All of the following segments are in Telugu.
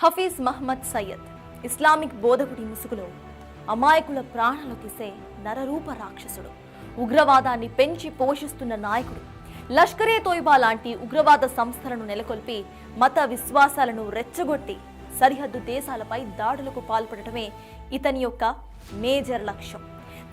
హఫీజ్ మహమ్మద్ సయ్యద్ ఇస్లామిక్ బోధకుడి ముసుగులో అమాయకుల ప్రాణాలు తీసే నరరూప రాక్షసుడు, ఉగ్రవాదాన్ని పెంచి పోషిస్తున్న నాయకుడు. లష్కరే తోయిబా లాంటి ఉగ్రవాద సంస్థలను నెలకొల్పి మత విశ్వాసాలను రెచ్చగొట్టి సరిహద్దు దేశాలపై దాడులకు పాల్పడటమే ఇతని యొక్క మేజర్ లక్ష్యం.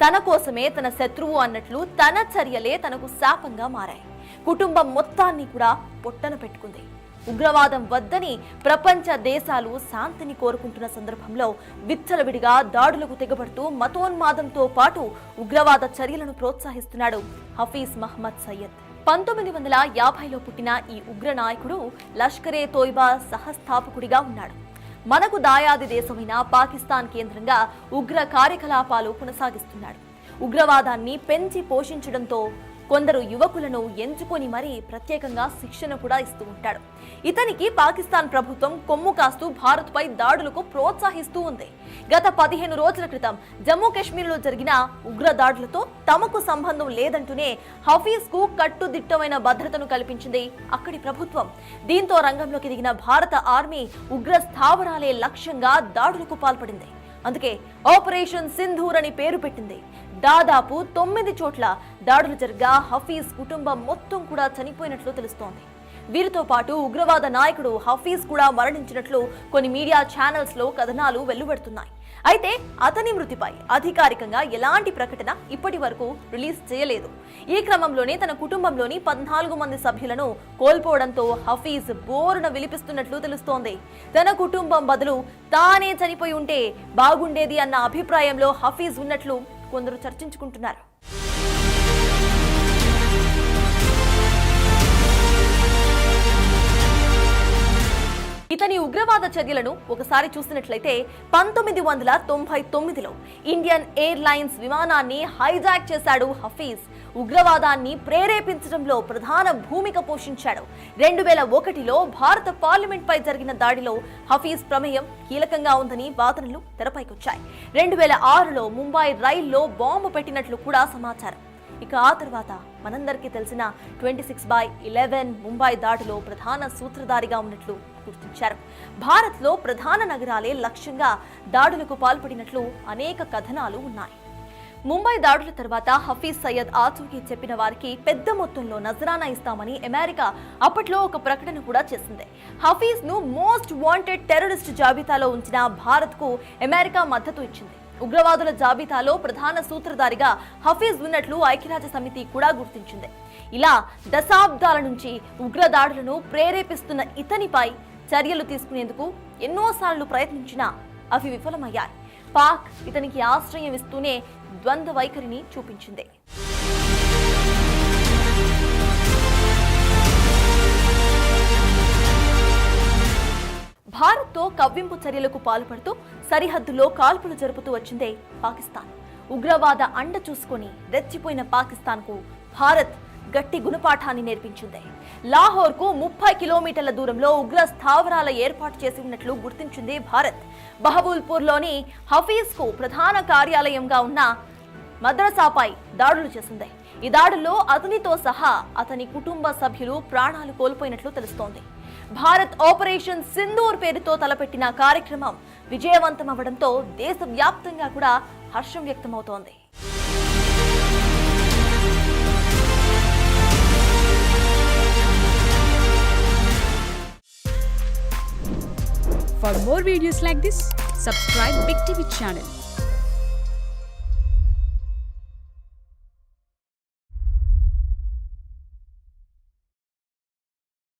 తన కోసమే తన శత్రువు అన్నట్లు తన చర్యలే తనకు శాపంగా మారాయి. కుటుంబం మొత్తాన్ని కూడా పొట్టన పెట్టుకుంది. ఉగ్రవాదం వద్దని ప్రపంచ దేశాలు శాంతిని కోరుకుంటున్న సందర్భంలో విచ్చలవిడిగా దాడులకు తెగబడుతూ మతోన్మాదంతో పాటు ఉగ్రవాద చర్యలను ప్రోత్సహిస్తున్నాడు హఫీజ్ మహమ్మద్ సయ్యద్. 1950లో పుట్టిన ఈ ఉగ్ర నాయకుడు లష్కరే తోయిబా సహస్థాపకుడిగా ఉన్నాడు. మనకు దాయాది దేశమైన పాకిస్తాన్ కేంద్రంగా ఉగ్ర కార్యకలాపాలు కొనసాగిస్తున్నాడు. ఉగ్రవాదాన్ని పెంచి పోషించడంతో కొందరు యువకులను ఎంచుకొని మరీ ప్రత్యేకంగా శిక్షణ కూడా ఇస్తూ ఉంటాడు. ఇతనికి పాకిస్తాన్ ప్రభుత్వం కొమ్ము కాస్తూ భారత్పై దాడులకు ప్రోత్సహిస్తూ ఉంది. గత 15 రోజుల క్రితం జమ్మూ కాశ్మీర్లో జరిగిన ఉగ్ర దాడులతో తమకు సంబంధం లేదంటూనే హఫీజ్ కు కట్టుదిట్టమైన భద్రతను కల్పించింది అక్కడి ప్రభుత్వం. దీంతో రంగంలోకి దిగిన భారత ఆర్మీ ఉగ్ర స్థావరాలే లక్ష్యంగా దాడులకు పాల్పడింది. అందుకే ఆపరేషన్ సింధూర్ అని పేరు పెట్టింది. దాదాపు 9 చోట్ల దాడులు జరగా హఫీజ్ కుటుంబం మొత్తం కూడా చనిపోయినట్లు తెలుస్తోంది. వీరితో పాటు ఉగ్రవాద నాయకుడు హఫీజ్ కూడా మరణించినట్లు కొన్ని మీడియా ఛానల్స్ లో కథనాలు వెలువడుతున్నాయి. అయితే అతని మృతిపై అధికారికంగా ఎలాంటి ప్రకటన ఇప్పటి వరకు రిలీజ్ చేయలేదు. ఈ క్రమంలోనే తన కుటుంబంలోని 14 మంది సభ్యులను కోల్పోవడంతో హఫీజ్ బోరున విలిపిస్తున్నట్లు తెలుస్తోంది. తన కుటుంబం బదులు తానే చనిపోయి ఉంటే బాగుండేది అన్న అభిప్రాయంలో హఫీజ్ ఉన్నట్లు కొందరు చర్చించుకుంటున్నారు. ఇతని ఉగ్రవాద చర్యలను ఒకసారి చూసినట్లయితే 1999లో ఇండియన్ ఎయిర్లైన్స్ విమానాన్ని హైజాక్ చేశాడు హఫీజ్. ఉగ్రవాదాన్ని ప్రేరేపించడంలో ప్రధాన భూమిక పోషించాడు. 2001లో భారత పార్లమెంట్ పై జరిగిన దాడిలో హఫీజ్ ప్రమేయం కీలకంగా ఉందని వాదనలు తెరపైకొచ్చాయి. 2006లో ముంబై రైల్లో బాంబు పెట్టినట్లు కూడా సమాచారం. ఇక ఆ తర్వాత మనందరికీ తెలిసిన 26/11 ముంబై దాడిలో ప్రధాన సూత్రధారిగా ఉన్నట్లు గుర్తించారు. భారత్లో ప్రధాన నగరాలే లక్ష్యంగా దాడులకు పాల్పడినట్లు అనేక కథనాలు ఉన్నాయి. ముంబై దాడుల తర్వాత హఫీజ్ సయ్యద్ ఆచూకీ చెప్పిన వారికి పెద్ద మొత్తంలో నజరానా ఇస్తామని అమెరికా అప్పట్లో ఒక ప్రకటన కూడా చేసింది. హఫీజ్ ను మోస్ట్ వాంటెడ్ టెర్రరిస్ట్ జాబితాలో ఉంచిన భారత్ కు అమెరికా మద్దతు ఇచ్చింది. ఉగ్రవాదుల జాబితాలో ప్రధాన సూత్రధారిగా హఫీజ్ ఉన్నట్లు ఐక్యరాజ్య సమితి కూడా గుర్తించింది. ఇలా దశాబ్దాల నుంచి ఉగ్రదాడులను ప్రేరేపిస్తున్న ఇతనిపై చర్యలు తీసుకునేందుకు ఎన్నోసార్లు ప్రయత్నించినా అవి విఫలమయ్యాయి. పాక్ ఇతనికి ఆశ్రయం ఇస్తూనే ద్వంద్వ వైఖరిని చూపించింది. భారత్తో కవ్వింపు చర్యలకు పాల్పడుతూ సరిహద్దులో కాల్పులు జరుపుతూ వచ్చిందే పాకిస్తాన్. ఉగ్రవాద అండ చూసుకొని రెచ్చిపోయిన పాకిస్తాన్ కు భారత్ గట్టి గుణపాఠాన్ని నేర్పించింది. లాహోర్ కు 30 కిలోమీటర్ల దూరంలో ఉగ్ర స్థావరాల ఏర్పాటు చేసి ఉన్నట్లు గుర్తించింది భారత్. బహబూల్పూర్ లోని హఫీజ్ కు ప్రధాన కార్యాలయంగా ఉన్న మద్రసాపై దాడులు చేసింది. ఈ దాడుల్లో అతనితో సహా అతని కుటుంబ సభ్యులు ప్రాణాలు కోల్పోయినట్లు తెలుస్తోంది. భారత్ ఆపరేషన్ సింధూర్ పేరుతో తలపెట్టిన కార్యక్రమం విజయవంతమవడంతో దేశవ్యాప్తంగా కూడా హర్షం వ్యక్తమవుతోంది. For more videos like this, subscribe Big TV channel.